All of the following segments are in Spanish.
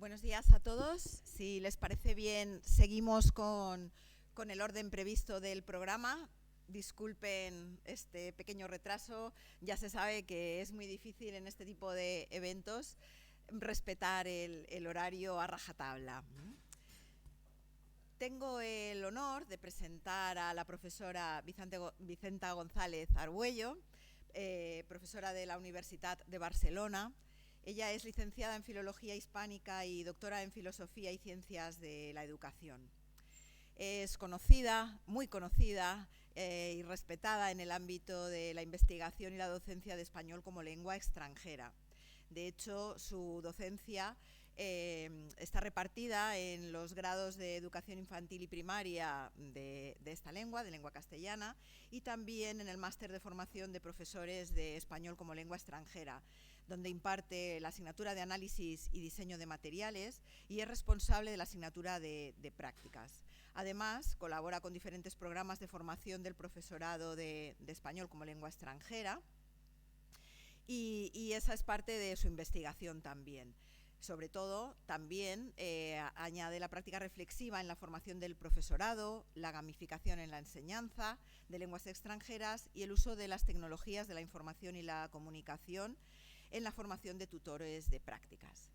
Buenos días a todos. Si les parece bien, seguimos con el orden previsto del programa. Disculpen este pequeño retraso. Ya se sabe que es muy difícil en este tipo de eventos respetar el horario a rajatabla. Tengo el honor de presentar a la profesora Vicenta González Argüello, profesora de la Universitat de Barcelona. Ella es licenciada en Filología Hispánica y doctora en Filosofía y Ciencias de la Educación. Es conocida, muy conocida y respetada en el ámbito de la investigación y la docencia de español como lengua extranjera. De hecho, su docencia está repartida en los grados de educación infantil y primaria de esta lengua, de lengua castellana, y también en el máster de formación de profesores de español como lengua extranjera, donde imparte la asignatura de análisis y diseño de materiales y es responsable de la asignatura de prácticas. Además, colabora con diferentes programas de formación del profesorado de español como lengua extranjera y esa es parte de su investigación también. Sobre todo, también añade la práctica reflexiva en la formación del profesorado, la gamificación en la enseñanza de lenguas extranjeras y el uso de las tecnologías de la información y la comunicación en la formación de tutores de prácticas.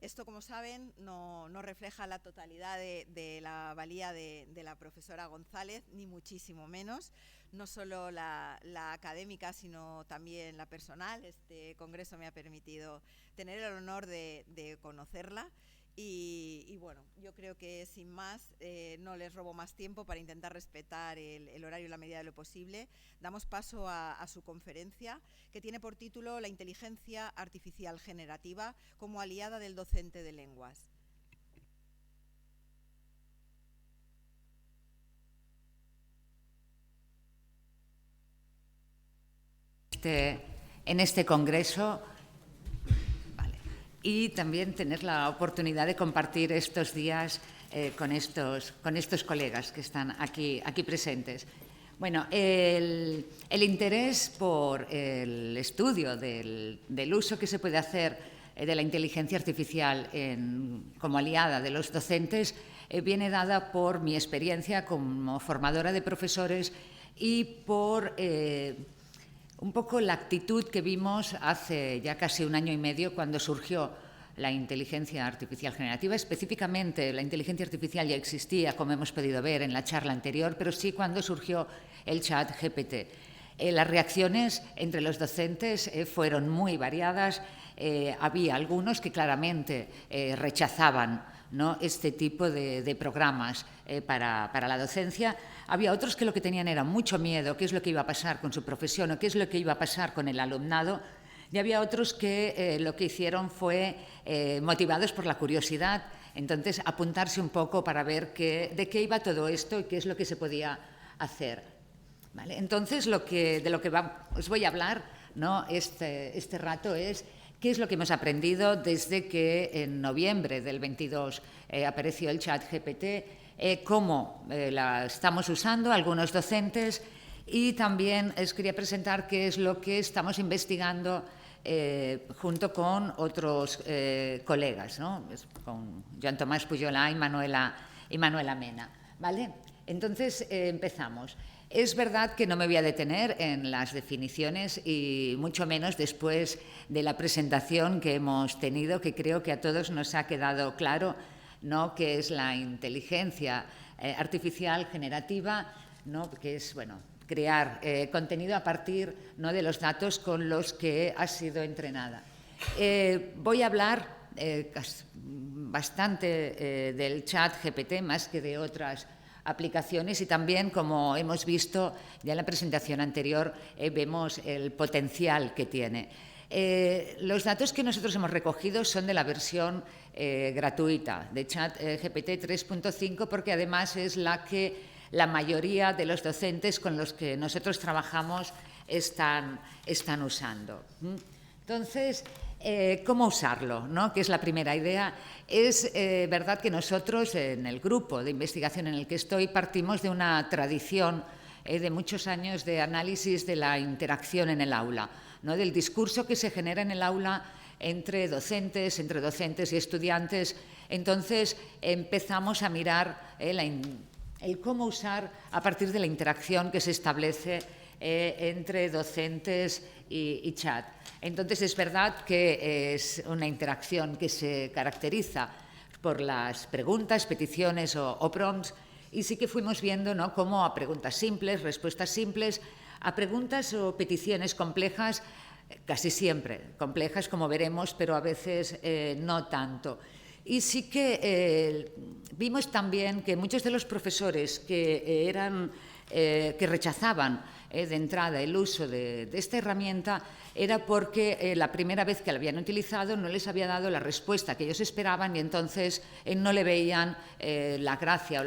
Esto, como saben, no refleja la totalidad de la valía de la profesora González, ni muchísimo menos, no solo la académica, sino también la personal. Este congreso me ha permitido tener el honor de conocerla. Y bueno, yo creo que sin más, no les robo más tiempo para intentar respetar el horario en la medida de lo posible. Damos paso a su conferencia, que tiene por título La inteligencia artificial generativa como aliada del docente de lenguas. En este congreso y también tener la oportunidad de compartir estos días con estos colegas que están aquí presentes. Bueno, el interés por el estudio del uso que se puede hacer de la inteligencia artificial como aliada de los docentes viene dada por mi experiencia como formadora de profesores y por un poco la actitud que vimos hace ya casi un año y medio cuando surgió la inteligencia artificial generativa. Específicamente, la inteligencia artificial ya existía, como hemos podido ver en la charla anterior, pero sí cuando surgió el chat GPT. Las reacciones entre los docentes fueron muy variadas. Había algunos que claramente rechazaban, ¿no?, este tipo de programas para la docencia. Había otros que lo que tenían era mucho miedo, qué es lo que iba a pasar con su profesión o qué es lo que iba a pasar con el alumnado. Y había otros que lo que hicieron fue, motivados por la curiosidad, entonces apuntarse un poco para ver de qué iba todo esto y qué es lo que se podía hacer. ¿Vale? Entonces, de lo que os voy a hablar, ¿no?, este rato es qué es lo que hemos aprendido desde que en noviembre del 22 apareció el chat GPT, cómo la estamos usando algunos docentes, y también os quería presentar qué es lo que estamos investigando junto con otros colegas, ¿no?, con Joan Tomás Pujolà y Manuela Mena. ¿Vale? Entonces, empezamos. Es verdad que no me voy a detener en las definiciones y mucho menos después de la presentación que hemos tenido, que creo que a todos nos ha quedado claro, ¿no?, que es la inteligencia artificial generativa, ¿no?, que es, bueno, crear contenido a partir, ¿no?, de los datos con los que ha sido entrenada. Voy a hablar bastante del chat GPT, más que de otras aplicaciones, y también, como hemos visto ya en la presentación anterior, vemos el potencial que tiene. Los datos que nosotros hemos recogido son de la versión gratuita de ChatGPT 3.5, porque además es la que la mayoría de los docentes con los que nosotros trabajamos están usando. Entonces, ¿cómo usarlo?, ¿no?, que es la primera idea. Es verdad que nosotros, en el grupo de investigación en el que estoy, partimos de una tradición de muchos años de análisis de la interacción en el aula, ¿no?, del discurso que se genera en el aula entre docentes y estudiantes. Entonces empezamos a mirar el cómo usar a partir de la interacción que se establece entre docentes y chat. Entonces es verdad que es una interacción que se caracteriza por las preguntas, peticiones o prompts, y sí que fuimos viendo, ¿no?, cómo a preguntas simples, respuestas simples, a preguntas o peticiones complejas, casi siempre complejas, como veremos, pero a veces no tanto. Y sí que vimos también que muchos de los profesores que rechazaban de entrada el uso de esta herramienta era porque la primera vez que la habían utilizado no les había dado la respuesta que ellos esperaban y entonces no le veían la gracia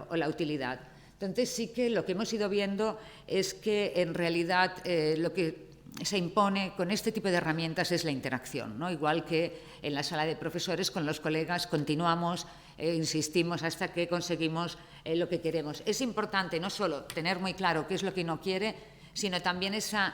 o la utilidad. Entonces sí que lo que hemos ido viendo es que en realidad lo que se impone con este tipo de herramientas es la interacción, ¿no? Igual que en la sala de profesores con los colegas continuamos, insistimos hasta que conseguimos lo que queremos. Es importante no solo tener muy claro qué es lo que uno quiere, sino también esa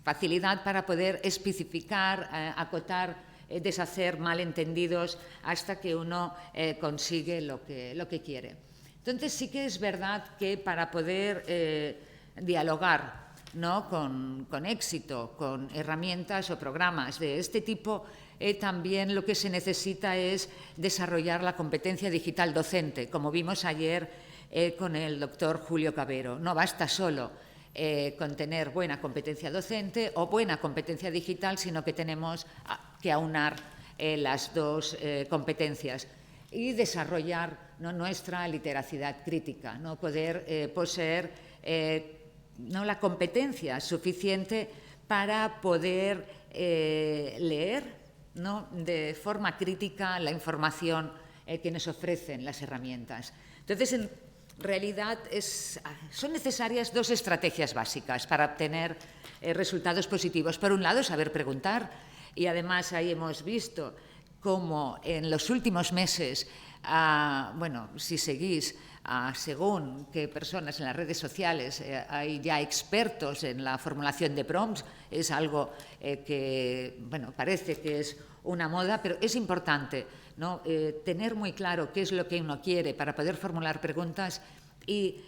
facilidad para poder especificar, acotar, deshacer malentendidos hasta que uno consigue lo que quiere. Entonces sí que es verdad que para poder dialogar, ¿no?, con éxito, con herramientas o programas de este tipo, también lo que se necesita es desarrollar la competencia digital docente, como vimos ayer con el doctor Julio Cabero. No basta solo con tener buena competencia docente o buena competencia digital, sino que tenemos que aunar las dos competencias y desarrollar, ¿no?, nuestra literacidad crítica, ¿no?, poder poseer no la competencia suficiente para poder leer, ¿no?, de forma crítica la información que nos ofrecen las herramientas. Entonces, en realidad son necesarias dos estrategias básicas para obtener resultados positivos. Por un lado, saber preguntar, y además ahí hemos visto cómo en los últimos meses, bueno, si seguís según qué personas en las redes sociales hay ya expertos en la formulación de prompts, es algo que, bueno, parece que es una moda, pero es importante, ¿no?, tener muy claro qué es lo que uno quiere para poder formular preguntas y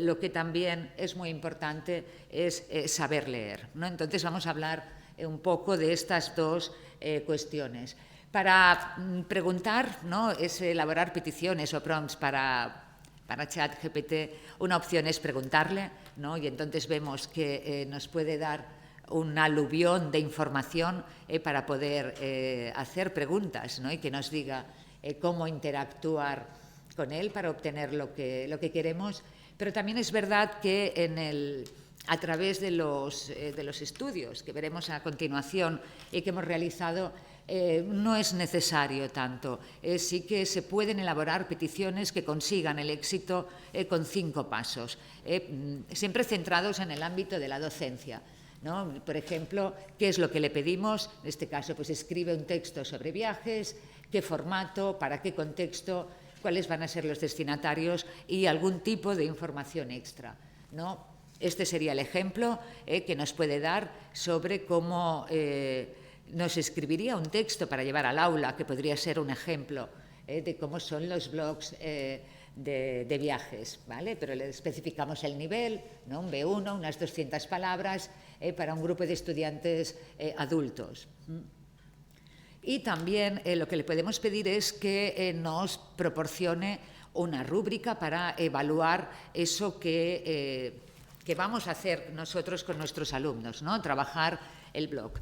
lo que también es muy importante es saber leer, ¿no? Entonces vamos a hablar un poco de estas dos cuestiones. Para preguntar, ¿no?, es elaborar peticiones o prompts para ChatGPT. Una opción es preguntarle, ¿no?, y entonces vemos que nos puede dar un aluvión de información para poder hacer preguntas, ¿no?, y que nos diga cómo interactuar con él para obtener lo que queremos. Pero también es verdad que a través de los estudios que veremos a continuación y que hemos realizado, no es necesario tanto. Sí que se pueden elaborar peticiones que consigan el éxito con 5 pasos, siempre centrados en el ámbito de la docencia, ¿no? Por ejemplo, ¿qué es lo que le pedimos? En este caso, pues escribe un texto sobre viajes, qué formato, para qué contexto, cuáles van a ser los destinatarios y algún tipo de información extra, ¿no? Este sería el ejemplo que nos puede dar sobre cómo nos escribiría un texto para llevar al aula, que podría ser un ejemplo de cómo son los blogs de viajes, ¿vale? Pero le especificamos el nivel, ¿no?, un B1, unas 200 palabras para un grupo de estudiantes adultos. Y también lo que le podemos pedir es que nos proporcione una rúbrica para evaluar eso que vamos a hacer nosotros con nuestros alumnos, ¿no?, trabajar el blog.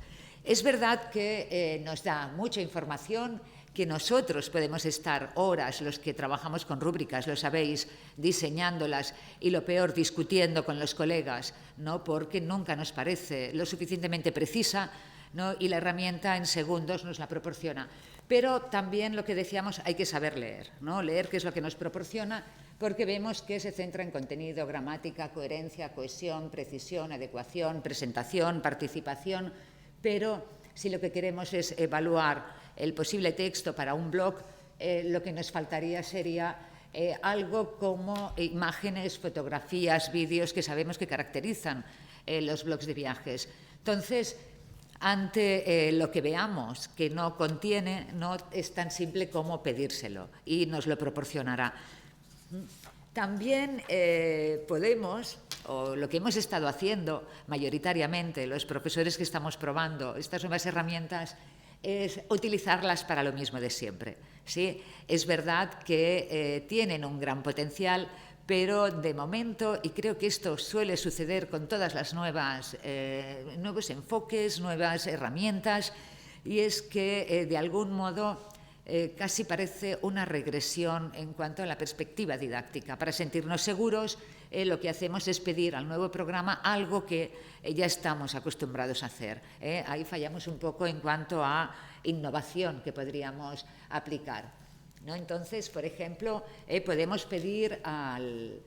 Es verdad que nos da mucha información, que nosotros podemos estar horas, los que trabajamos con rúbricas, lo sabéis, diseñándolas y lo peor, discutiendo con los colegas, ¿no?, porque nunca nos parece lo suficientemente precisa, ¿no?, y la herramienta en segundos nos la proporciona. Pero también lo que decíamos, hay que saber leer, ¿no?, leer qué es lo que nos proporciona, porque vemos que se centra en contenido, gramática, coherencia, cohesión, precisión, adecuación, presentación, participación. Pero si lo que queremos es evaluar el posible texto para un blog, lo que nos faltaría sería algo como imágenes, fotografías, vídeos que sabemos que caracterizan los blogs de viajes. Entonces, ante lo que veamos que no contiene, no es tan simple como pedírselo y nos lo proporcionará. También podemos, o lo que hemos estado haciendo mayoritariamente los profesores que estamos probando estas nuevas herramientas, es utilizarlas para lo mismo de siempre. ¿Sí? Es verdad que tienen un gran potencial, pero de momento, y creo que esto suele suceder con todas las nuevos enfoques, nuevas herramientas, y es que de algún modo casi parece una regresión en cuanto a la perspectiva didáctica. Para sentirnos seguros, lo que hacemos es pedir al nuevo programa algo que ya estamos acostumbrados a hacer. Ahí fallamos un poco en cuanto a innovación que podríamos aplicar, ¿no? Entonces, por ejemplo, podemos pedir al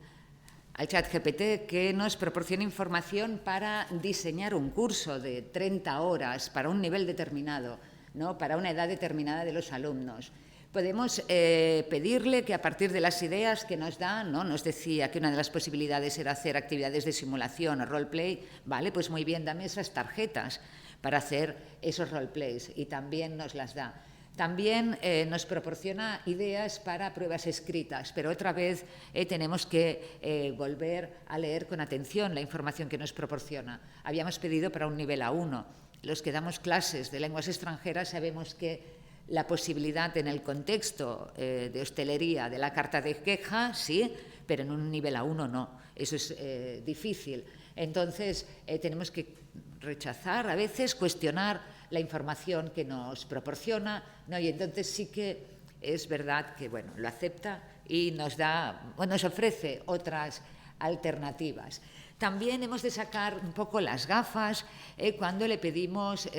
ChatGPT que nos proporcione información para diseñar un curso de 30 horas para un nivel determinado, ¿no? Para una edad determinada de los alumnos. Podemos pedirle que a partir de las ideas que nos da, ¿no? Nos decía que una de las posibilidades era hacer actividades de simulación o roleplay. Vale, pues muy bien, dame esas tarjetas para hacer esos roleplays, y también nos las da. También nos proporciona ideas para pruebas escritas, pero otra vez tenemos que volver a leer con atención la información que nos proporciona. Habíamos pedido para un nivel A1. Los que damos clases de lenguas extranjeras sabemos que la posibilidad en el contexto de hostelería de la carta de queja, sí, pero en un nivel A1 no. Eso es difícil. Entonces, tenemos que rechazar, a veces cuestionar la información que nos proporciona, ¿no? Y entonces sí que es verdad que, bueno, lo acepta y nos ofrece otras alternativas. También hemos de sacar un poco las gafas cuando le pedimos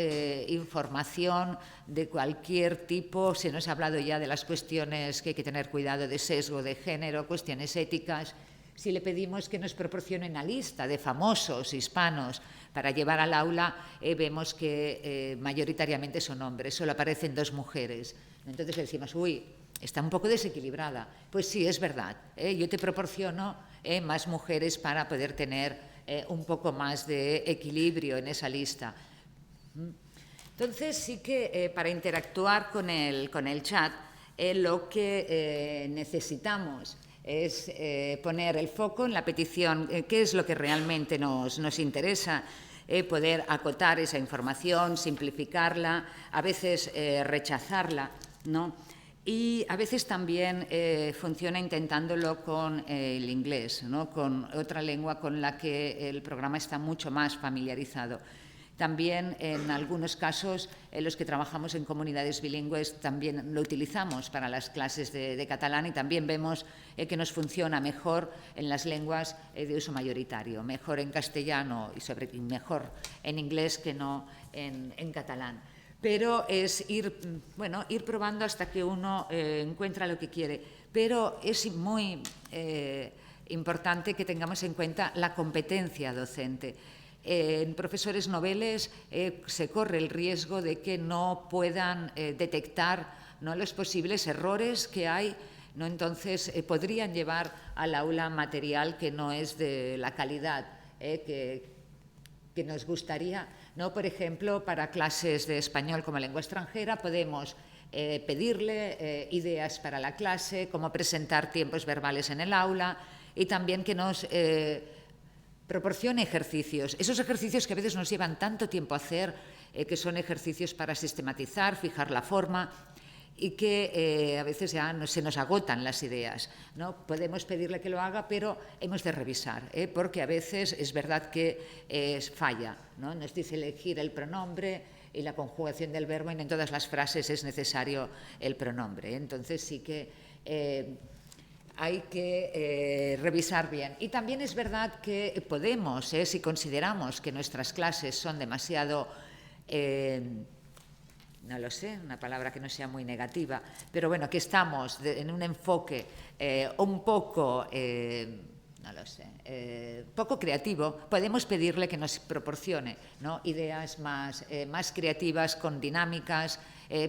información de cualquier tipo. Se nos ha hablado ya de las cuestiones que hay que tener cuidado de sesgo de género, cuestiones éticas. Si le pedimos que nos proporcione una lista de famosos hispanos para llevar al aula, vemos que mayoritariamente son hombres, solo aparecen 2 mujeres. Entonces le decimos, uy, está un poco desequilibrada. Pues sí, es verdad, yo te proporciono más mujeres para poder tener un poco más de equilibrio en esa lista. Entonces sí que para interactuar con el chat, lo que necesitamos es poner el foco en la petición, qué es lo que realmente nos interesa, poder acotar esa información, simplificarla, a veces rechazarla, ¿no? Y a veces también funciona intentándolo con el inglés, ¿no? Con otra lengua con la que el programa está mucho más familiarizado. También, en algunos casos, en los que trabajamos en comunidades bilingües, también lo utilizamos para las clases de catalán, y también vemos que nos funciona mejor en las lenguas de uso mayoritario, mejor en castellano y mejor en inglés que no en catalán. Pero es ir probando hasta que uno encuentra lo que quiere. Pero es muy importante que tengamos en cuenta la competencia docente. En profesores noveles se corre el riesgo de que no puedan detectar, ¿no?, los posibles errores que hay, ¿no? Entonces podrían llevar al aula material que no es de la calidad que nos gustaría, ¿no? Por ejemplo, para clases de español como lengua extranjera podemos pedirle ideas para la clase, cómo presentar tiempos verbales en el aula, y también que nos proporcione ejercicios. Esos ejercicios que a veces nos llevan tanto tiempo hacer, que son ejercicios para sistematizar, fijar la forma, y que a veces ya se nos agotan las ideas, ¿no? Podemos pedirle que lo haga, pero hemos de revisar, porque a veces es verdad que falla, ¿no? Nos dice elegir el pronombre y la conjugación del verbo, y en todas las frases es necesario el pronombre. Entonces sí que hay que revisar bien. Y también es verdad que podemos, si consideramos que nuestras clases son demasiado no lo sé, una palabra que no sea muy negativa, pero bueno, que estamos en un enfoque un poco, no lo sé, poco creativo, podemos pedirle que nos proporcione, ¿no?, ideas más creativas, con dinámicas,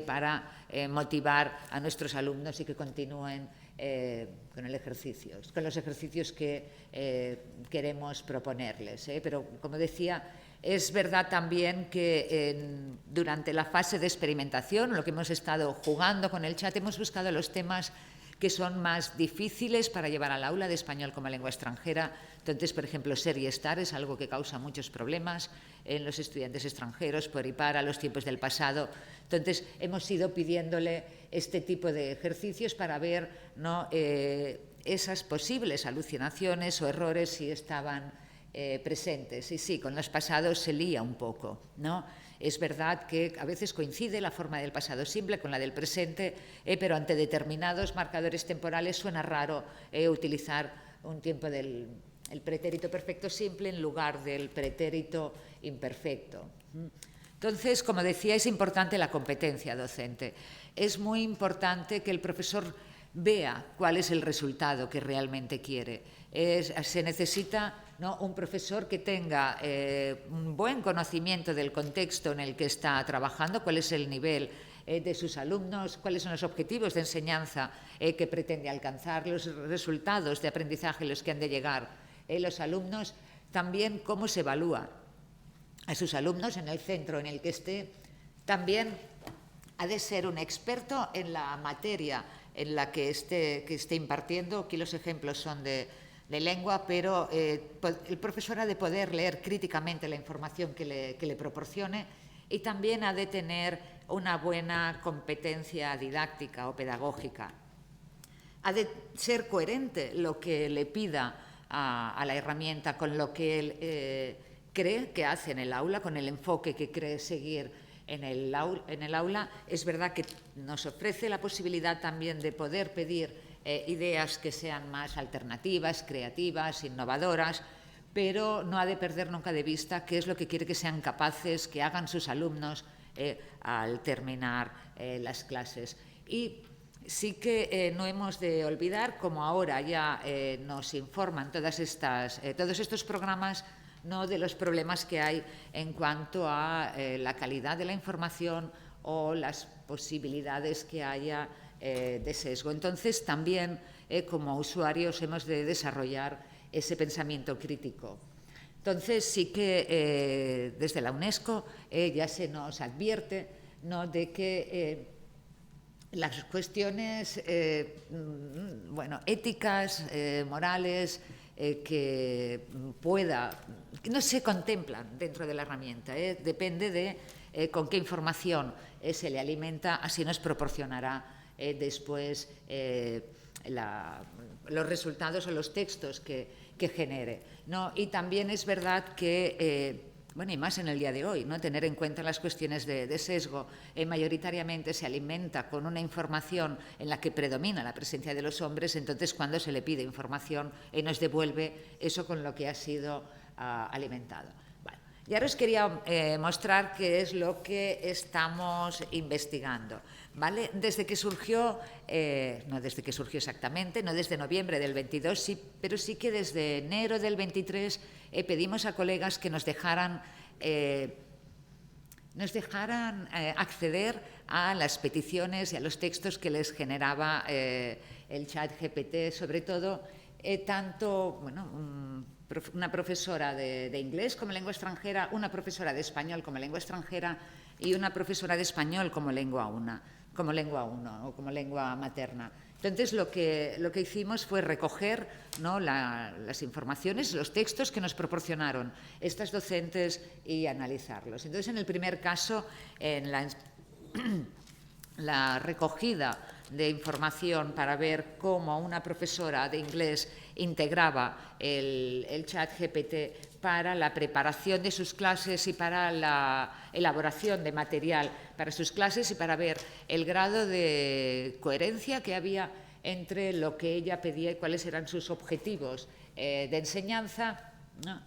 para motivar a nuestros alumnos y que continúen con los ejercicios que queremos proponerles. Pero, como decía, Es verdad también que durante la fase de experimentación, lo que hemos estado jugando con el chat, hemos buscado los temas que son más difíciles para llevar al aula de español como lengua extranjera. Entonces, por ejemplo, ser y estar es algo que causa muchos problemas en los estudiantes extranjeros, por y para los tiempos del pasado. Entonces, hemos ido pidiéndole este tipo de ejercicios para ver, ¿no?, esas posibles alucinaciones o errores si estaban presentes. Y sí, con los pasados se lía un poco, ¿no? Es verdad que a veces coincide la forma del pasado simple con la del presente, pero ante determinados marcadores temporales suena raro utilizar un tiempo del pretérito perfecto simple en lugar del pretérito imperfecto. Entonces, como decía, es importante la competencia docente. Es muy importante que el profesor vea cuál es el resultado que realmente quiere. Se necesita, ¿no?, un profesor que tenga un buen conocimiento del contexto en el que está trabajando, cuál es el nivel de sus alumnos, cuáles son los objetivos de enseñanza que pretende alcanzar, los resultados de aprendizaje a los que han de llegar los alumnos, también cómo se evalúa a sus alumnos en el centro en el que esté. También ha de ser un experto en la materia en la que esté impartiendo. Aquí los ejemplos son de lengua, pero el profesor ha de poder leer críticamente la información que le proporcione, y también ha de tener una buena competencia didáctica o pedagógica. Ha de ser coherente lo que le pida a la herramienta con lo que él cree que hace en el aula, con el enfoque que cree seguir en el aula. Es verdad que nos ofrece la posibilidad también de poder pedir ideas que sean más alternativas, creativas, innovadoras, pero no ha de perder nunca de vista qué es lo que quiere que sean capaces, que hagan sus alumnos al terminar las clases. Y sí que no hemos de olvidar, como ahora ya nos informan todos estos programas, ¿no?, de los problemas que hay en cuanto a la calidad de la información o las posibilidades que haya de sesgo. Entonces, también como usuarios hemos de desarrollar ese pensamiento crítico. Entonces, sí que desde la UNESCO ya se nos advierte, ¿no?, de que las cuestiones éticas, morales, que no se contemplan dentro de la herramienta. Depende de con qué información se le alimenta, así nos proporcionará después los resultados o los textos que genere, ¿no? Y también es verdad que, y más en el día de hoy, ¿no?, tener en cuenta las cuestiones de sesgo. Mayoritariamente se alimenta con una información en la que predomina la presencia de los hombres. Entonces, cuando se le pide información, nos devuelve eso con lo que ha sido alimentado. Bueno, y ahora os quería mostrar qué es lo que estamos investigando, ¿vale? Desde que surgió, no desde que surgió exactamente, no desde noviembre del 22, sí, pero sí que desde enero del 23 pedimos a colegas que nos dejaran acceder a las peticiones y a los textos que les generaba el chat GPT, sobre todo tanto una profesora de inglés como lengua extranjera, una profesora de español como lengua extranjera y una profesora de español como lengua 1 o como lengua materna. Entonces, lo que hicimos fue recoger, ¿no?, las informaciones, los textos que nos proporcionaron estas docentes y analizarlos. Entonces, en el primer caso, en la recogida de información para ver cómo una profesora de inglés integraba el chat GPT para la preparación de sus clases y para la elaboración de material para sus clases, y para ver el grado de coherencia que había entre lo que ella pedía y cuáles eran sus objetivos de enseñanza, ¿no?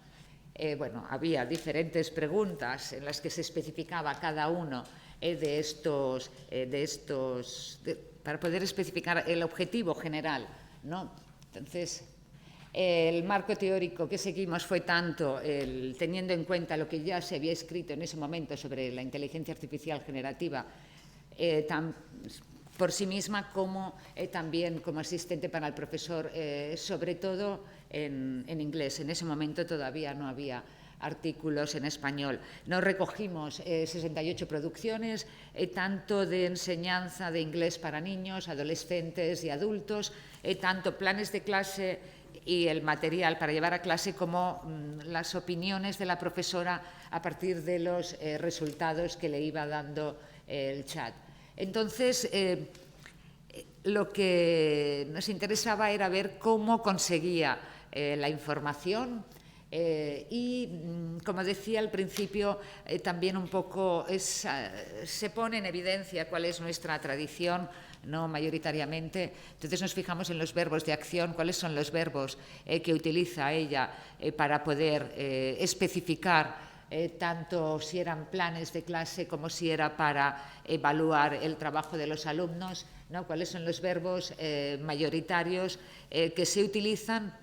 Había diferentes preguntas en las que se especificaba cada uno para poder especificar el objetivo general, ¿no? Entonces, el marco teórico que seguimos fue tanto teniendo en cuenta lo que ya se había escrito en ese momento sobre la inteligencia artificial generativa por sí misma, como también como asistente para el profesor, sobre todo en inglés. En ese momento todavía no había artículos en español. Nos recogimos 68 producciones, tanto de enseñanza de inglés para niños, adolescentes y adultos, tanto planes de clase y el material para llevar a clase como las opiniones de la profesora a partir de los resultados que le iba dando el chat. Entonces, lo que nos interesaba era ver cómo conseguía la información y, como decía al principio, también un poco se pone en evidencia cuál es nuestra tradición, no mayoritariamente. Entonces nos fijamos en los verbos de acción, cuáles son los verbos que utiliza ella para poder especificar tanto si eran planes de clase como si era para evaluar el trabajo de los alumnos, ¿no? Cuáles son los verbos mayoritarios que se utilizan,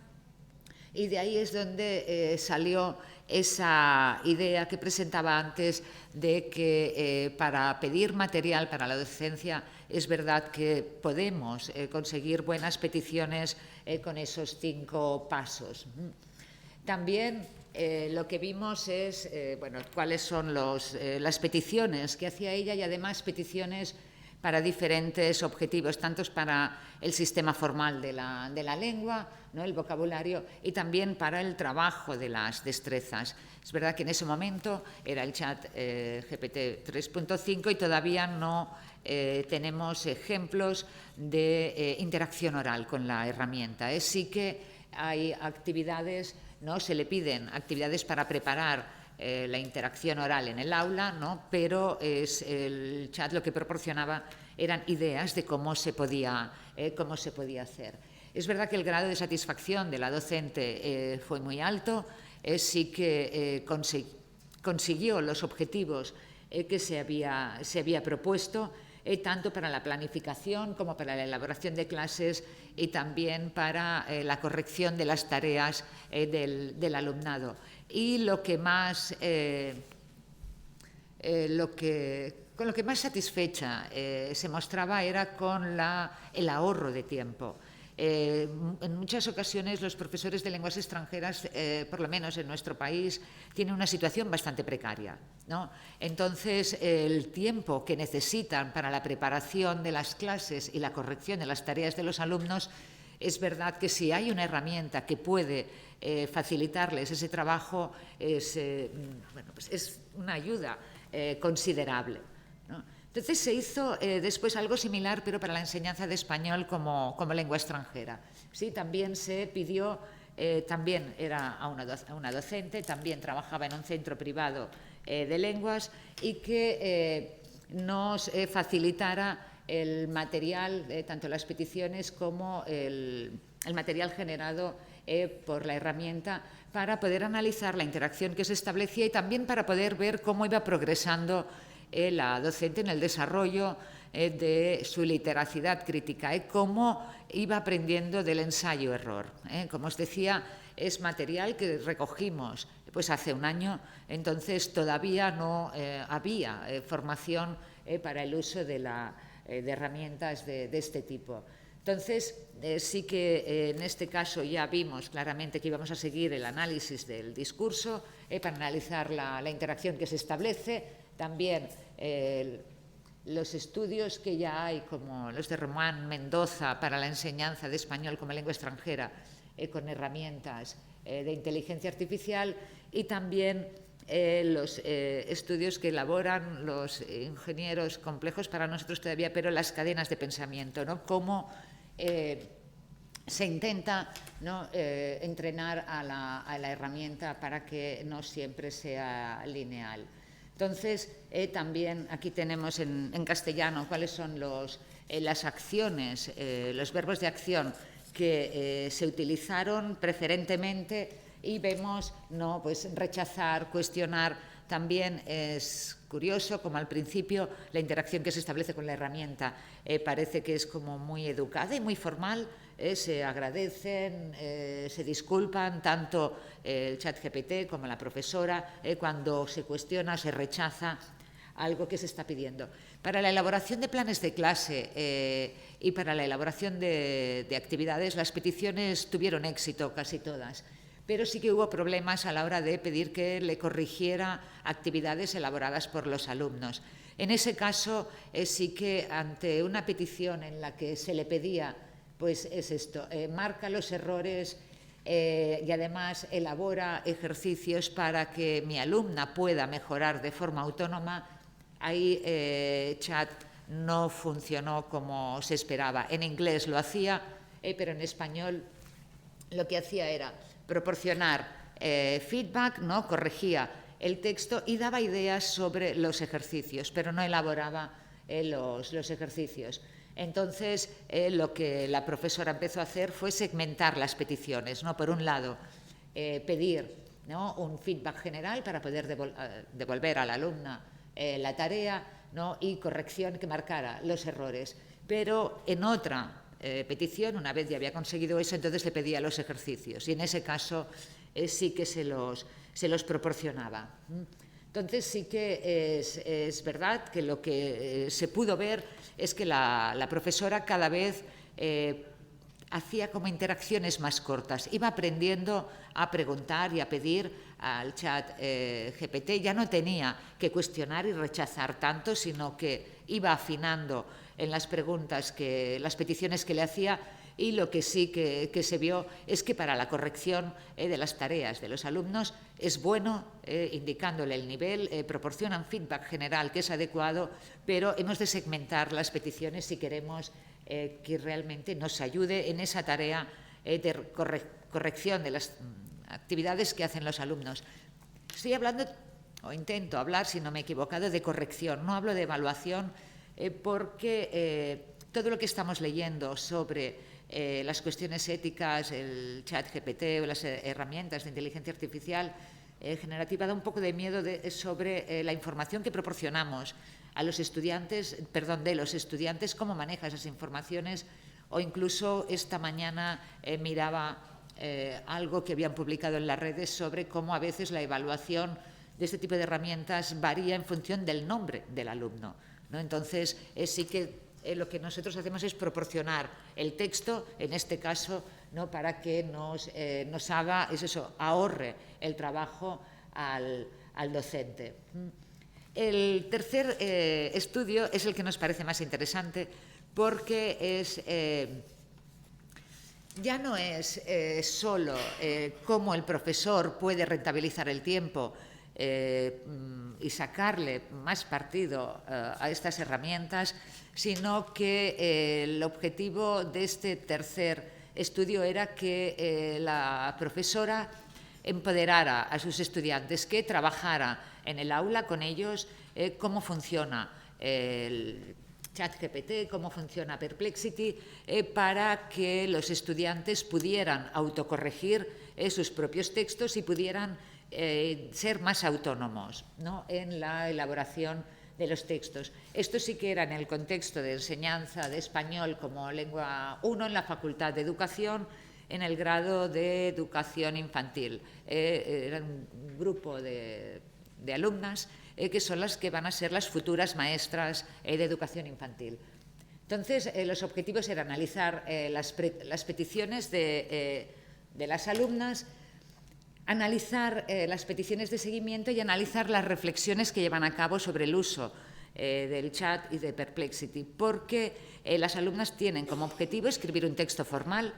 y de ahí es donde salió esa idea que presentaba antes de que para pedir material para la docencia es verdad que podemos conseguir buenas peticiones con esos 5 pasos. También lo que vimos es bueno, cuáles son las peticiones que hacía ella, y además peticiones para diferentes objetivos, tanto para el sistema formal de la lengua, ¿no? El vocabulario, y también para el trabajo de las destrezas. Es verdad que en ese momento era el chat GPT 3.5 y todavía no tenemos ejemplos de interacción oral con la herramienta. Sí que hay actividades, ¿no? Se le piden actividades para preparar la interacción oral en el aula, ¿no? Pero el chat lo que proporcionaba eran ideas de cómo se podía hacer. Es verdad que el grado de satisfacción de la docente fue muy alto, sí que consiguió los objetivos que se había propuesto, tanto para la planificación como para la elaboración de clases y también para la corrección de las tareas del alumnado. Y lo que más, con lo que más satisfecha se mostraba era con el ahorro de tiempo. En muchas ocasiones los profesores de lenguas extranjeras, por lo menos en nuestro país, tienen una situación bastante precaria, ¿no? Entonces, el tiempo que necesitan para la preparación de las clases y la corrección de las tareas de los alumnos, es verdad que si hay una herramienta que puede facilitarles ese trabajo, bueno, pues es una ayuda considerable, ¿no? Entonces se hizo después algo similar, pero para la enseñanza de español como lengua extranjera. Sí, también se pidió, también era a una docente, también trabajaba en un centro privado de lenguas, y que nos facilitara el material, tanto las peticiones como el material generado por la herramienta, para poder analizar la interacción que se establecía y también para poder ver cómo iba progresando la docente en el desarrollo de su literacidad crítica, cómo iba aprendiendo del ensayo-error. Como os decía, es material que recogimos pues hace un año, entonces todavía no había formación para el uso de herramientas de este tipo. Entonces, sí que en este caso ya vimos claramente que íbamos a seguir el análisis del discurso para analizar la interacción que se establece. También los estudios que ya hay, como los de Román Mendoza para la enseñanza de español como lengua extranjera con herramientas de inteligencia artificial, y también los estudios que elaboran los ingenieros, complejos para nosotros todavía, pero las cadenas de pensamiento, ¿no? Cómo se intenta, ¿no? Entrenar a la herramienta para que no siempre sea lineal. Entonces, también aquí tenemos en castellano cuáles son las acciones, los verbos de acción que se utilizaron preferentemente, y vemos, ¿no? Pues rechazar, cuestionar. También es curioso como al principio la interacción que se establece con la herramienta parece que es como muy educada y muy formal. Se agradecen, se disculpan tanto el chat GPT como la profesora cuando se cuestiona, se rechaza algo que se está pidiendo. Para la elaboración de planes de clase y para la elaboración de actividades, las peticiones tuvieron éxito casi todas, pero sí que hubo problemas a la hora de pedir que le corrigiera actividades elaboradas por los alumnos. En ese caso, sí que ante una petición en la que se le pedía, pues es esto, marca los errores y además elabora ejercicios para que mi alumna pueda mejorar de forma autónoma, ahí Chat no funcionó como se esperaba. En inglés lo hacía, pero en español lo que hacía era proporcionar feedback, ¿no? Corregía el texto y daba ideas sobre los ejercicios, pero no elaboraba los ejercicios. Entonces, lo que la profesora empezó a hacer fue segmentar las peticiones, ¿no? Por un lado, pedir, ¿no?, un feedback general para poder devolver a la alumna la tarea, ¿no?, y corrección que marcara los errores. Pero en otra petición, una vez ya había conseguido eso, entonces le pedía los ejercicios y en ese caso sí que se los proporcionaba. Entonces sí que es verdad que lo que se pudo ver es que la profesora cada vez hacía como interacciones más cortas, iba aprendiendo a preguntar y a pedir al chat GPT, ya no tenía que cuestionar y rechazar tanto, sino que iba afinando en las preguntas, las peticiones que le hacía, y lo que sí que se vio es que para la corrección de las tareas de los alumnos es bueno, indicándole el nivel, proporcionan feedback general que es adecuado, pero hemos de segmentar las peticiones si queremos que realmente nos ayude en esa tarea de corrección de las actividades que hacen los alumnos. Estoy hablando, o intento hablar, si no me he equivocado, de corrección, no hablo de evaluación, porque todo lo que estamos leyendo sobre las cuestiones éticas, el chat GPT o las herramientas de inteligencia artificial generativa da un poco de miedo sobre la información que proporcionamos a los estudiantes, de los estudiantes, cómo maneja esas informaciones, o incluso esta mañana miraba algo que habían publicado en las redes sobre cómo a veces la evaluación de este tipo de herramientas varía en función del nombre del alumno, ¿no? Entonces, sí que lo que nosotros hacemos es proporcionar el texto, en este caso, ¿no?, para que nos haga, ahorre el trabajo al docente. El tercer estudio es el que nos parece más interesante porque ya no es solo cómo el profesor puede rentabilizar el tiempo y sacarle más partido a estas herramientas, sino que el objetivo de este tercer estudio era que la profesora empoderara a sus estudiantes, que trabajara en el aula con ellos cómo funciona el ChatGPT, cómo funciona Perplexity, para que los estudiantes pudieran autocorregir sus propios textos y pudieran ser más autónomos, ¿no?, en la elaboración de los textos. Esto sí que era en el contexto de enseñanza de español como lengua 1 en la Facultad de Educación, en el grado de Educación Infantil. Era un grupo de alumnas que son las que van a ser las futuras maestras de Educación Infantil. Entonces, los objetivos eran analizar las peticiones de las alumnas, analizar las peticiones de seguimiento y analizar las reflexiones que llevan a cabo sobre el uso del chat y de Perplexity, porque las alumnas tienen como objetivo escribir un texto formal,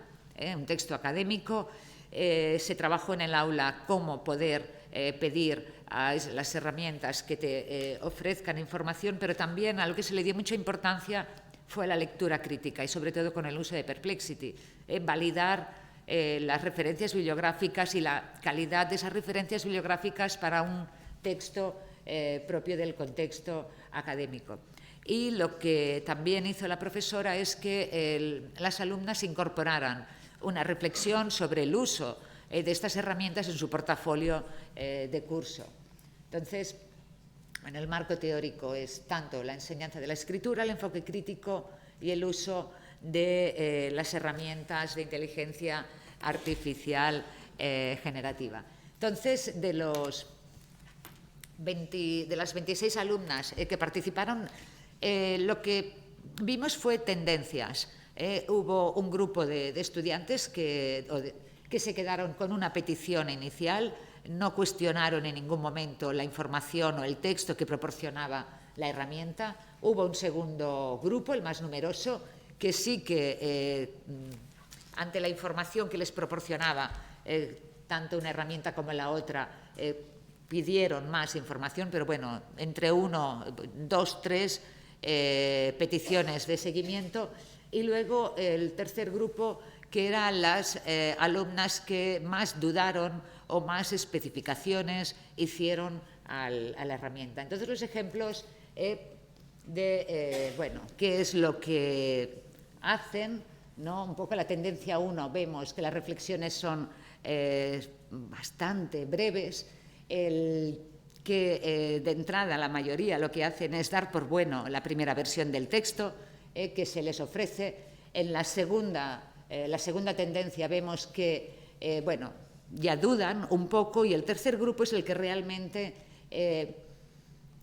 un texto académico. Se trabajó en el aula cómo poder pedir a las herramientas que te ofrezcan información, pero también a lo que se le dio mucha importancia fue la lectura crítica y sobre todo con el uso de Perplexity, validar las referencias bibliográficas y la calidad de esas referencias bibliográficas para un texto propio del contexto académico. Y lo que también hizo la profesora es que las alumnas incorporaran una reflexión sobre el uso de estas herramientas en su portafolio de curso. Entonces, en el marco teórico es tanto la enseñanza de la escritura, el enfoque crítico y el uso de las herramientas de inteligencia artificial generativa. Entonces, de las 26 alumnas que participaron, lo que vimos fue tendencias. Hubo un grupo de estudiantes que se quedaron con una petición inicial, no cuestionaron en ningún momento la información o el texto que proporcionaba la herramienta. Hubo un segundo grupo, el más numeroso, que sí que ante la información que les proporcionaba tanto una herramienta como la otra, pidieron más información, pero bueno, entre 1, 2, 3 peticiones de seguimiento. Y luego el tercer grupo, que eran las alumnas que más dudaron o más especificaciones hicieron a la herramienta. Entonces, los ejemplos de, bueno, qué es lo que hacen, ¿no? Un poco la tendencia 1, vemos que las reflexiones son bastante breves, que de entrada la mayoría lo que hacen es dar por bueno la primera versión del texto que se les ofrece. En la segunda tendencia vemos que, bueno, ya dudan un poco, y el tercer grupo es el que realmente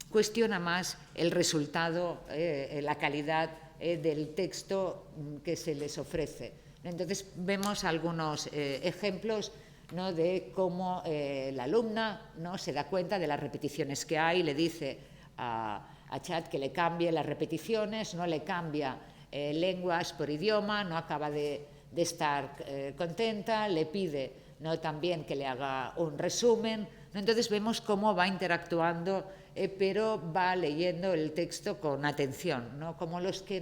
cuestiona más el resultado, la calidad del texto que se les ofrece. Entonces vemos algunos ejemplos, ¿no?, de cómo la alumna, ¿no?, se da cuenta de las repeticiones que hay, le dice a Chat que le cambie las repeticiones, no le cambia lenguas por idioma, no acaba de estar contenta, le pide, ¿no?, también que le haga un resumen, ¿no? Entonces vemos cómo va interactuando, pero va leyendo el texto con atención, ¿no?, como los que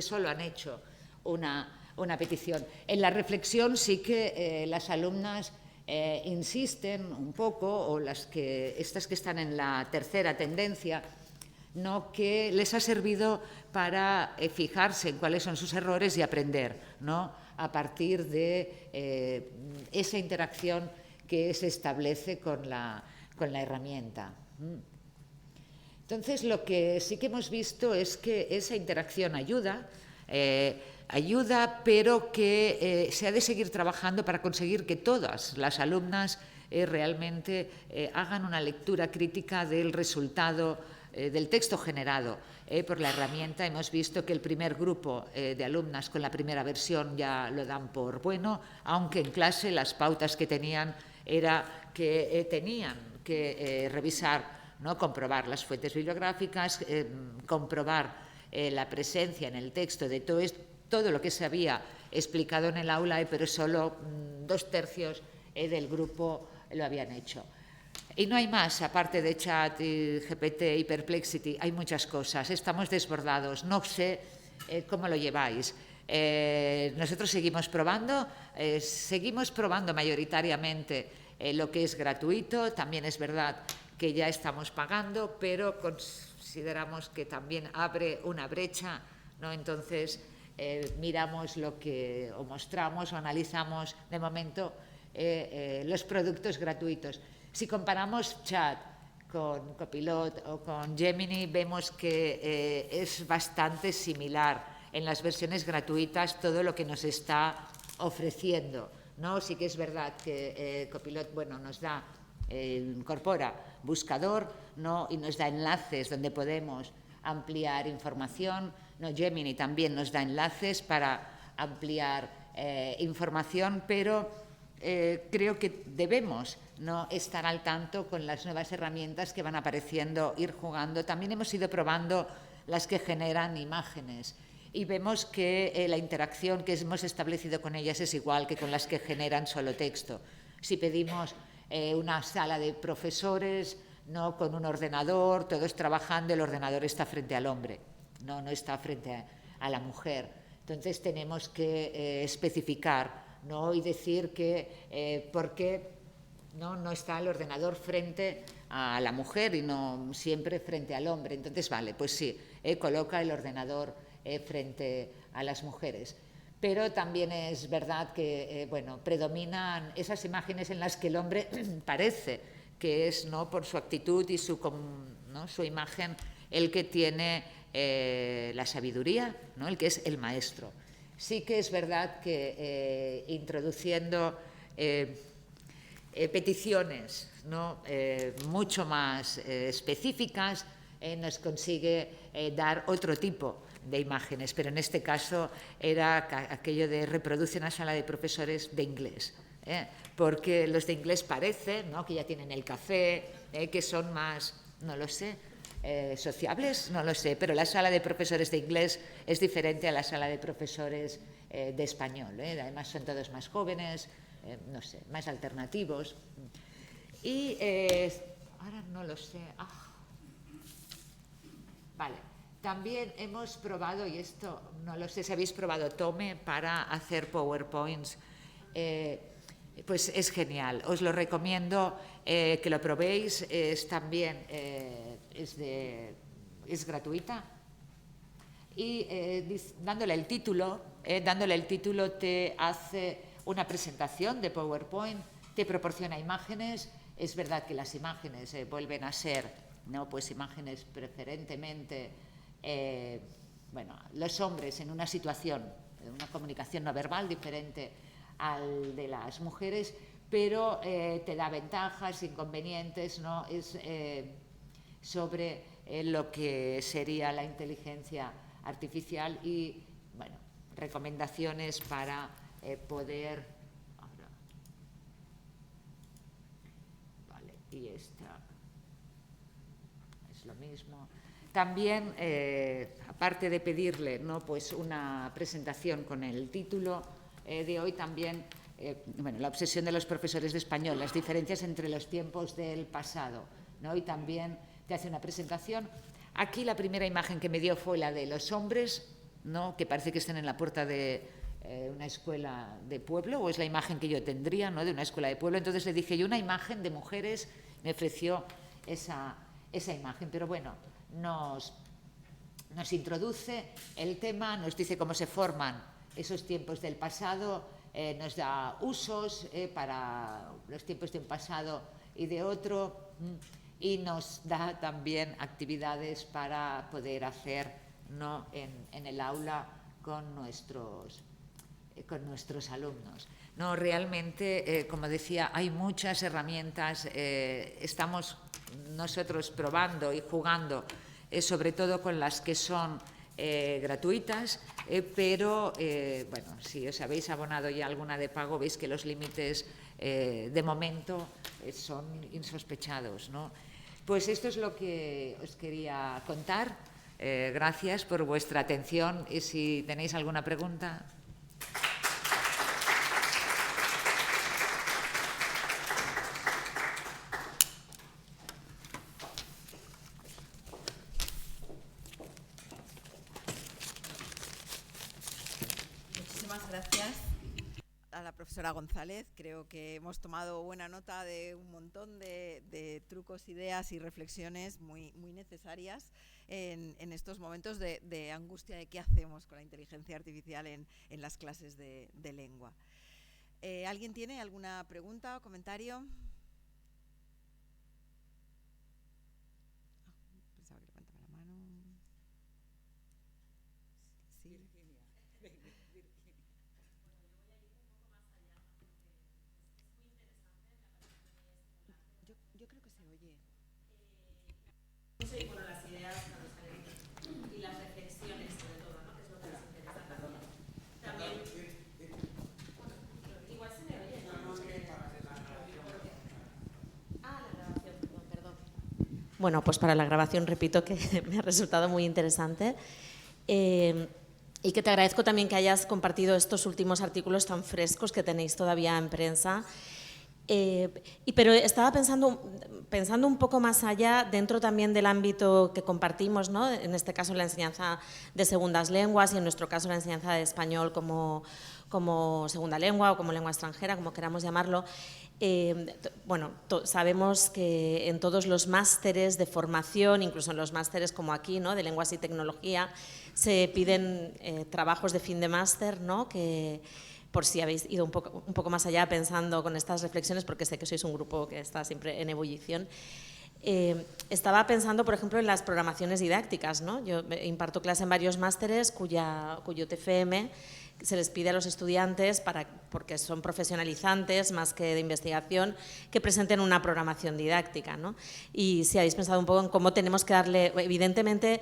solo han hecho una petición. En la reflexión sí que las alumnas insisten un poco, o estas que están en la tercera tendencia, ¿no?, que les ha servido para fijarse en cuáles son sus errores y aprender, ¿no?, a partir de esa interacción que se establece con la herramienta. Entonces, lo que sí que hemos visto es que esa interacción ayuda, pero que se ha de seguir trabajando para conseguir que todas las alumnas realmente hagan una lectura crítica del resultado del texto generado por la herramienta. Hemos visto que el primer grupo de alumnas con la primera versión ya lo dan por bueno, aunque en clase las pautas que tenían era que tenían que revisar, ¿no?, comprobar las fuentes bibliográficas, comprobar la presencia en el texto de todo lo que se había explicado en el aula, pero solo 2/3 del grupo lo habían hecho. Y no hay más, aparte de Chat, y GPT y Perplexity, hay muchas cosas. Estamos desbordados, no sé cómo lo lleváis. Nosotros seguimos probando mayoritariamente lo que es gratuito. También es verdad que ya estamos pagando, pero consideramos que también abre una brecha, ¿no? Entonces, miramos o mostramos o analizamos de momento los productos gratuitos. Si comparamos Chat con Copilot o con Gemini, vemos que es bastante similar en las versiones gratuitas todo lo que nos está ofreciendo, ¿no? Sí que es verdad que Copilot, bueno, nos incorpora buscador, ¿no?, y nos da enlaces donde podemos ampliar información, ¿no? Gemini también nos da enlaces para ampliar información, pero creo que debemos, ¿no?, estar al tanto con las nuevas herramientas que van apareciendo, ir jugando. También hemos ido probando las que generan imágenes y vemos que la interacción que hemos establecido con ellas es igual que con las que generan solo texto. Si pedimos una sala de profesores, ¿no?, con un ordenador, todos trabajando, el ordenador está frente al hombre, no está frente a la mujer. Entonces tenemos que especificar, ¿no?, y decir que por qué no está el ordenador frente a la mujer y no siempre frente al hombre. Entonces, vale, pues sí, coloca el ordenador frente a las mujeres. Pero también es verdad que bueno, predominan esas imágenes en las que el hombre parece que es, ¿no?, por su actitud y su imagen, el que tiene la sabiduría, ¿no?, el que es el maestro. Sí que es verdad que introduciendo peticiones, ¿no?, mucho más específicas, nos consigue dar otro tipo de imágenes, pero en este caso era aquello de reproduce una sala de profesores de inglés, porque los de inglés parece, ¿no?, que ya tienen el café, que son más, no lo sé, sociables, no lo sé, pero la sala de profesores de inglés es diferente a la sala de profesores de español, además son todos más jóvenes, no sé, más alternativos. Y ahora no lo sé. Vale, también hemos probado, y esto no lo sé si habéis probado Tome para hacer PowerPoints, pues es genial, os lo recomiendo que lo probéis, es también es gratuita y dándole el título te hace una presentación de PowerPoint, te proporciona imágenes. Es verdad que las imágenes vuelven a ser, ¿no?, pues imágenes preferentemente, bueno, los hombres en una situación, una comunicación no verbal diferente al de las mujeres, pero te da ventajas, inconvenientes, ¿no?, es sobre lo que sería la inteligencia artificial y, bueno, recomendaciones para poder... Vale, y esta es lo mismo. También, aparte de pedirle, ¿no?, pues una presentación con el título de hoy, también bueno, la obsesión de los profesores de español, las diferencias entre los tiempos del pasado, ¿no?, y también te hace una presentación. Aquí la primera imagen que me dio fue la de los hombres, ¿no?, que parece que están en la puerta de una escuela de pueblo, o es la imagen que yo tendría, ¿no?, de una escuela de pueblo. Entonces le dije, y una imagen de mujeres, me ofreció esa imagen, pero bueno, nos introduce el tema, nos dice cómo se forman esos tiempos del pasado, nos da usos para los tiempos de un pasado y de otro, y nos da también actividades para poder hacer, ¿no?, en el aula con nuestros alumnos. No, realmente, como decía, hay muchas herramientas, estamos nosotros probando y jugando, sobre todo con las que son gratuitas, pero bueno, si os habéis abonado ya alguna de pago, veis que los límites de momento son insospechados, ¿no? Pues esto es lo que os quería contar. Gracias por vuestra atención y si tenéis alguna pregunta. Gracias a la profesora González. Creo que hemos tomado buena nota de un montón de trucos, ideas y reflexiones muy necesarias en estos momentos de angustia de qué hacemos con la inteligencia artificial en las clases de lengua. ¿Alguien tiene alguna pregunta o comentario? Pensaba que levantaba la mano. Sí. Yo creo que se oye. Sí, bueno, las ideas y las reflexiones sobre todo, ¿no?, que es lo que nos interesa también. También, igual se me oye, ¿no? La grabación, perdón. Bueno, pues para la grabación repito que me ha resultado muy interesante. Y que te agradezco también que hayas compartido estos últimos artículos tan frescos que tenéis todavía en prensa. Pero estaba pensando un poco más allá, dentro también del ámbito que compartimos, ¿no?, en este caso la enseñanza de segundas lenguas y en nuestro caso la enseñanza de español como segunda lengua o como lengua extranjera, como queramos llamarlo. Bueno, sabemos que en todos los másteres de formación, incluso en los másteres como aquí, ¿no?, de lenguas y tecnología, se piden trabajos de fin de máster, ¿no?, que por si habéis ido un poco más allá pensando con estas reflexiones, porque sé que sois un grupo que está siempre en ebullición. Estaba pensando, por ejemplo, en las programaciones didácticas, ¿no? Yo imparto clase en varios másteres cuyo TFM se les pide a los estudiantes, porque son profesionalizantes más que de investigación, que presenten una programación didáctica, ¿no? Y si habéis pensado un poco en cómo tenemos que darle, evidentemente,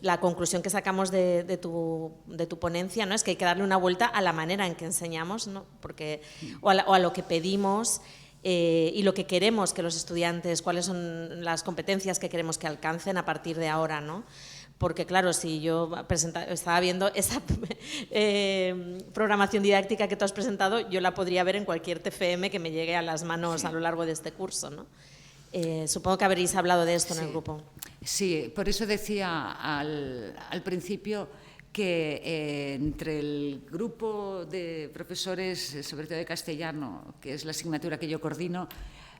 la conclusión que sacamos de tu ponencia, ¿no?, es que hay que darle una vuelta a la manera en que enseñamos, ¿no?, porque, o a lo que pedimos, y lo que queremos que los estudiantes, cuáles son las competencias que queremos que alcancen a partir de ahora, ¿no? Porque, claro, si yo estaba viendo esa programación didáctica que tú has presentado, yo la podría ver en cualquier TFM que me llegue a las manos a lo largo de este curso, ¿no? Supongo que habréis hablado de esto en el grupo. Sí, por eso decía al principio que entre el grupo de profesores, sobre todo de castellano, que es la asignatura que yo coordino,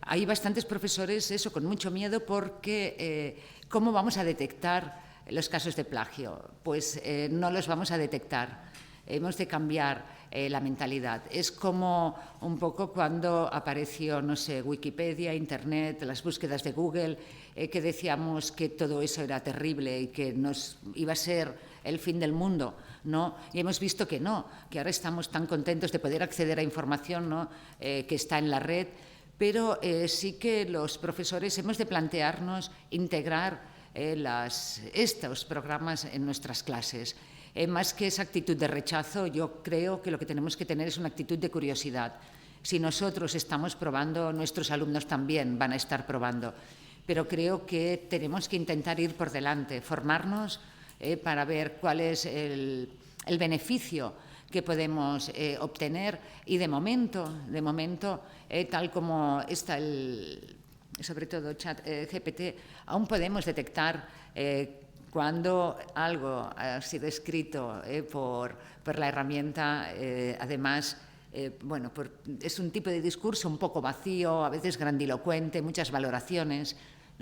hay bastantes profesores, eso, con mucho miedo porque ¿cómo vamos a detectar los casos de plagio? Pues no los vamos a detectar. Hemos de cambiar la mentalidad. Es como un poco cuando apareció, no sé, Wikipedia, Internet, las búsquedas de Google, que decíamos que todo eso era terrible y que nos iba a ser el fin del mundo, ¿no? Y hemos visto que no, que ahora estamos tan contentos de poder acceder a información, ¿no?, que está en la red, pero sí que los profesores hemos de plantearnos integrar estos programas en nuestras clases. Más que esa actitud de rechazo, yo creo que lo que tenemos que tener es una actitud de curiosidad. Si nosotros estamos probando, nuestros alumnos también van a estar probando. Pero creo que tenemos que intentar ir por delante, formarnos para ver cuál es el beneficio que podemos obtener. Y de momento, tal como está sobre todo ChatGPT, aún podemos detectar cuando algo ha sido escrito por la herramienta, además, bueno, es un tipo de discurso un poco vacío, a veces grandilocuente, muchas valoraciones,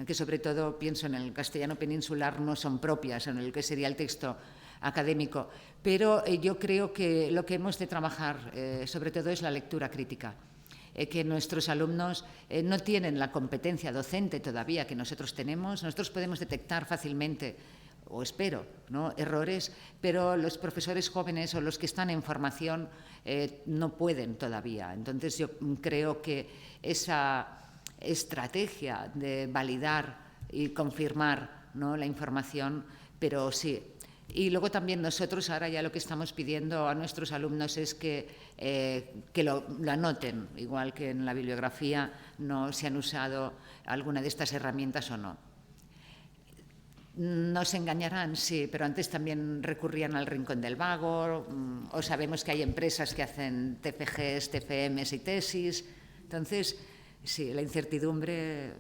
que sobre todo, pienso en el castellano peninsular, no son propias, en el que sería el texto académico. Pero yo creo que lo que hemos de trabajar, sobre todo, es la lectura crítica. Que nuestros alumnos no tienen la competencia docente todavía que nosotros tenemos. Nosotros podemos detectar fácilmente, o espero, ¿no?, errores, pero los profesores jóvenes o los que están en formación no pueden todavía. Entonces yo creo que esa estrategia de validar y confirmar, ¿no?, la información, pero sí. Y luego también nosotros ahora ya lo que estamos pidiendo a nuestros alumnos es que lo anoten, igual que en la bibliografía, no se han usado alguna de estas herramientas o no. Nos engañarán, sí, pero antes también recurrían al rincón del vago, o sabemos que hay empresas que hacen TFGs, TFMs y tesis. Entonces, sí, la incertidumbre.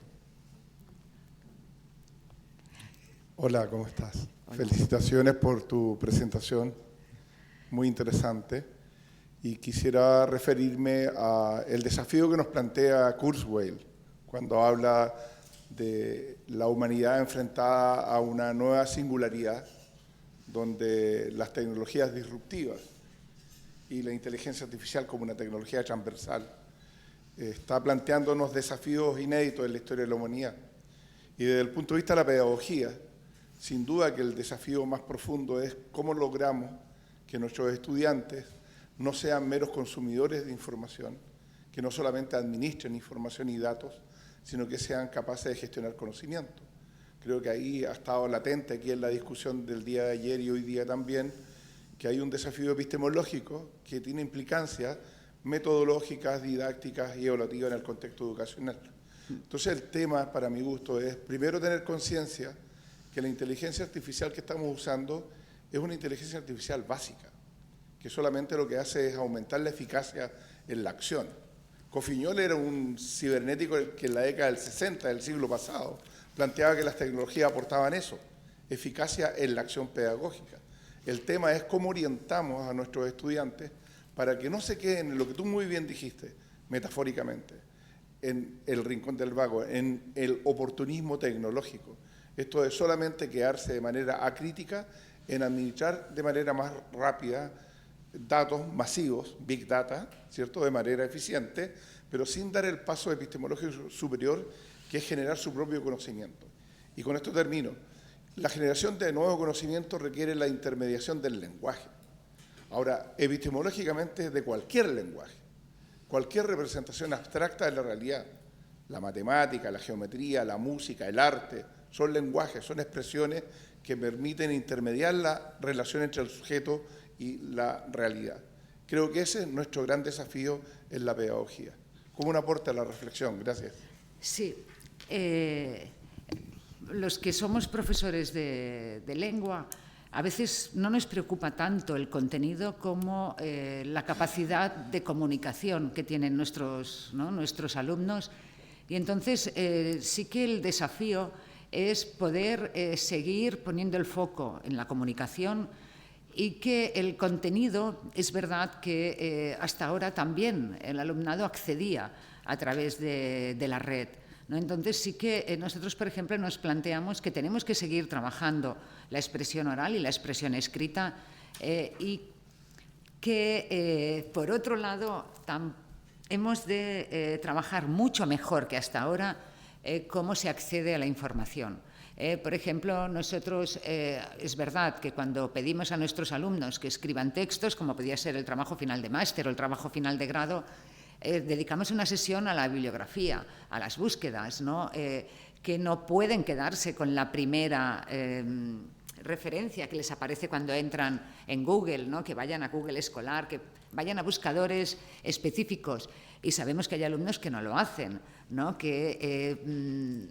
Hola, ¿cómo estás? Hola. Felicitaciones por tu presentación, muy interesante. Y quisiera referirme al desafío que nos plantea Kurzweil cuando habla de la humanidad enfrentada a una nueva singularidad donde las tecnologías disruptivas y la inteligencia artificial como una tecnología transversal está planteándonos desafíos inéditos en la historia de la humanidad. Y desde el punto de vista de la pedagogía, sin duda que el desafío más profundo es cómo logramos que nuestros estudiantes no sean meros consumidores de información, que no solamente administren información y datos, sino que sean capaces de gestionar conocimiento. Creo que ahí ha estado latente aquí en la discusión del día de ayer y hoy día también, que hay un desafío epistemológico que tiene implicancias metodológicas, didácticas y evaluativas en el contexto educacional. Entonces el tema, para mi gusto, es primero tener conciencia que la inteligencia artificial que estamos usando es una inteligencia artificial básica, que solamente lo que hace es aumentar la eficacia en la acción. Cofiñol era un cibernético que en la década del 60 del siglo pasado planteaba que las tecnologías aportaban eso, eficacia en la acción pedagógica. El tema es cómo orientamos a nuestros estudiantes para que no se queden en lo que tú muy bien dijiste, metafóricamente, en el rincón del vago, en el oportunismo tecnológico. Esto es solamente quedarse de manera acrítica en administrar de manera más rápida datos masivos, Big Data, ¿cierto?, de manera eficiente, pero sin dar el paso epistemológico superior, que es generar su propio conocimiento. Y con esto termino. La generación de nuevo conocimiento requiere la intermediación del lenguaje. Ahora, epistemológicamente de cualquier lenguaje, cualquier representación abstracta de la realidad, la matemática, la geometría, la música, el arte, son lenguajes, son expresiones que permiten intermediar la relación entre el sujeto y la realidad. Creo que ese es nuestro gran desafío en la pedagogía. Como un aporte a la reflexión. Gracias. Sí. Los que somos profesores de lengua, a veces no nos preocupa tanto el contenido como la capacidad de comunicación que tienen nuestros alumnos. Y entonces sí que el desafío es poder seguir poniendo el foco en la comunicación y que el contenido, es verdad que hasta ahora también el alumnado accedía a través de la red, ¿no? Entonces sí que nosotros, por ejemplo, nos planteamos que tenemos que seguir trabajando la expresión oral y la expresión escrita y que, por otro lado, hemos de trabajar mucho mejor que hasta ahora cómo se accede a la información. Por ejemplo, nosotros, es verdad que cuando pedimos a nuestros alumnos que escriban textos, como podía ser el trabajo final de máster o el trabajo final de grado, dedicamos una sesión a la bibliografía, a las búsquedas, ¿no? Que no pueden quedarse con la primera referencia que les aparece cuando entran en Google, ¿no? Que vayan a Google Escolar, que vayan a buscadores específicos. Y sabemos que hay alumnos que no lo hacen, ¿no? Que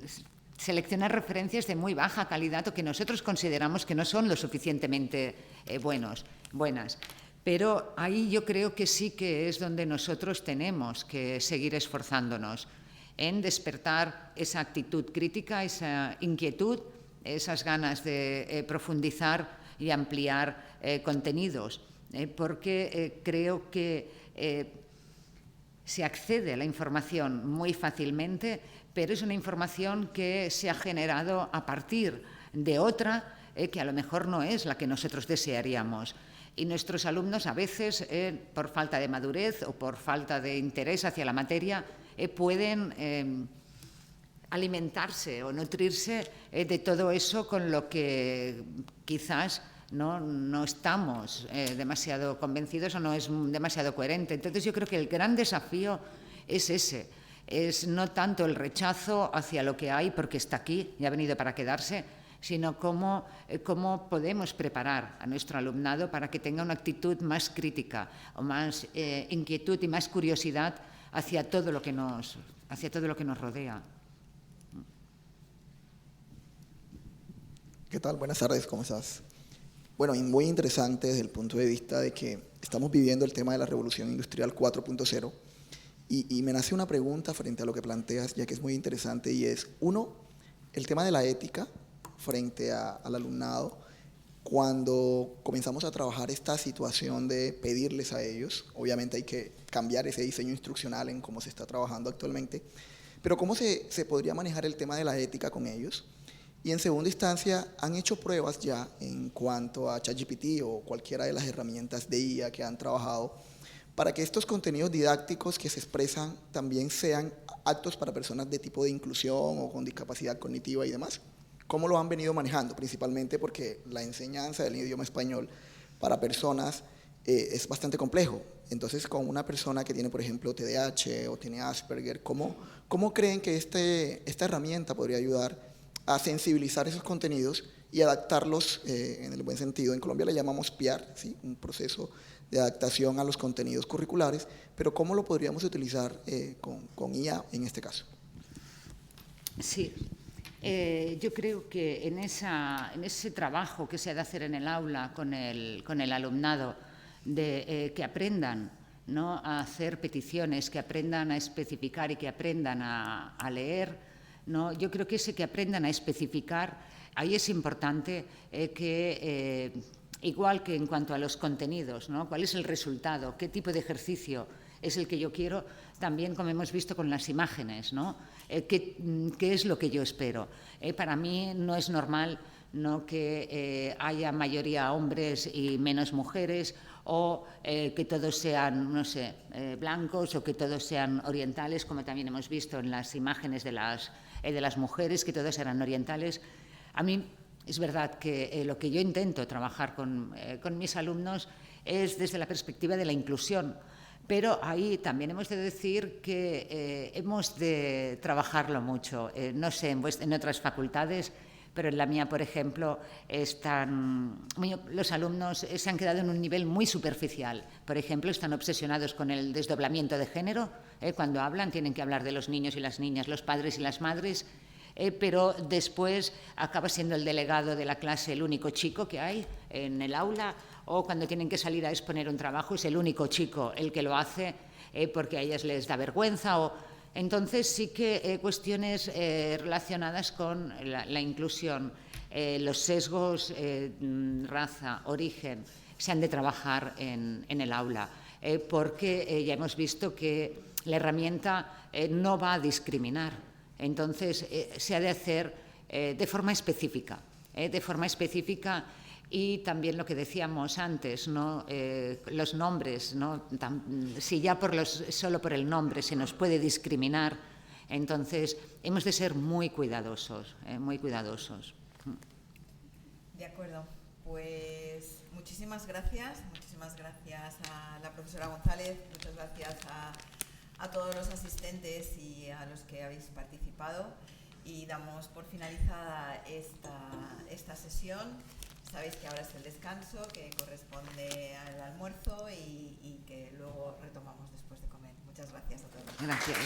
seleccionar referencias de muy baja calidad o que nosotros consideramos que no son lo suficientemente buenas. Pero ahí yo creo que sí que es donde nosotros tenemos que seguir esforzándonos en despertar esa actitud crítica, esa inquietud, esas ganas de profundizar y ampliar contenidos, porque creo que se accede a la información muy fácilmente, pero es una información que se ha generado a partir de otra que a lo mejor no es la que nosotros desearíamos. Y nuestros alumnos a veces, por falta de madurez o por falta de interés hacia la materia, pueden alimentarse o nutrirse de todo eso con lo que quizás no estamos demasiado convencidos o no es demasiado coherente. Entonces yo creo que el gran desafío es ese, es no tanto el rechazo hacia lo que hay porque está aquí y ha venido para quedarse, sino cómo podemos preparar a nuestro alumnado para que tenga una actitud más crítica o más inquietud y más curiosidad hacia todo lo que nos rodea. ¿Qué tal? Buenas tardes, ¿cómo estás? Bueno, y muy interesante desde el punto de vista de que estamos viviendo el tema de la revolución industrial 4.0 y me nace una pregunta frente a lo que planteas, ya que es muy interesante, y es, uno, el tema de la ética frente al alumnado. Cuando comenzamos a trabajar esta situación de pedirles a ellos, obviamente hay que cambiar ese diseño instruccional en cómo se está trabajando actualmente, pero ¿cómo se podría manejar el tema de la ética con ellos? Y en segunda instancia, ¿han hecho pruebas ya en cuanto a ChatGPT o cualquiera de las herramientas de IA que han trabajado para que estos contenidos didácticos que se expresan también sean aptos para personas de tipo de inclusión o con discapacidad cognitiva y demás? ¿Cómo lo han venido manejando? Principalmente porque la enseñanza del idioma español para personas es bastante complejo. Entonces, con una persona que tiene, por ejemplo, TDAH o tiene Asperger, ¿cómo creen que esta herramienta podría ayudar a sensibilizar esos contenidos y adaptarlos en el buen sentido? En Colombia le llamamos PIAR, ¿sí? Un proceso de adaptación a los contenidos curriculares, pero ¿cómo lo podríamos utilizar con IA en este caso? Sí. Yo creo que en ese trabajo que se ha de hacer en el aula con el alumnado, de que aprendan, ¿no?, a hacer peticiones, que aprendan a especificar y que aprendan a leer, ¿no? Yo creo que ese que aprendan a especificar, ahí es importante que, igual que en cuanto a los contenidos, ¿no?, cuál es el resultado, qué tipo de ejercicio es el que yo quiero, también como hemos visto con las imágenes, ¿no? ¿Qué es lo que yo espero? Para mí no es normal, ¿no?, que haya mayoría hombres y menos mujeres, o que todos sean, no sé, blancos, o que todos sean orientales, como también hemos visto en las imágenes de las mujeres, que todas eran orientales. A mí es verdad que lo que yo intento trabajar con mis alumnos es desde la perspectiva de la inclusión. Pero ahí también hemos de decir que hemos de trabajarlo mucho. No sé, en otras facultades, pero en la mía, por ejemplo, los alumnos se han quedado en un nivel muy superficial. Por ejemplo, están obsesionados con el desdoblamiento de género. Cuando hablan tienen que hablar de los niños y las niñas, los padres y las madres, pero después acaba siendo el delegado de la clase el único chico que hay en el aula, o cuando tienen que salir a exponer un trabajo es el único chico el que lo hace porque a ellas les da vergüenza. Entonces sí que cuestiones relacionadas con la inclusión, los sesgos, raza, origen, se han de trabajar en el aula, porque ya hemos visto que la herramienta no va a discriminar. Entonces se ha de hacer de forma específica, y también lo que decíamos antes, ¿no? Los nombres, ¿no? Si ya solo por el nombre se nos puede discriminar, entonces hemos de ser muy cuidadosos, muy cuidadosos. De acuerdo, pues muchísimas gracias a la profesora González, muchas gracias a todos los asistentes y a los que habéis participado, y damos por finalizada esta sesión. Sabéis que ahora es el descanso, que corresponde al almuerzo y que luego retomamos después de comer. Muchas gracias a todos. Gracias.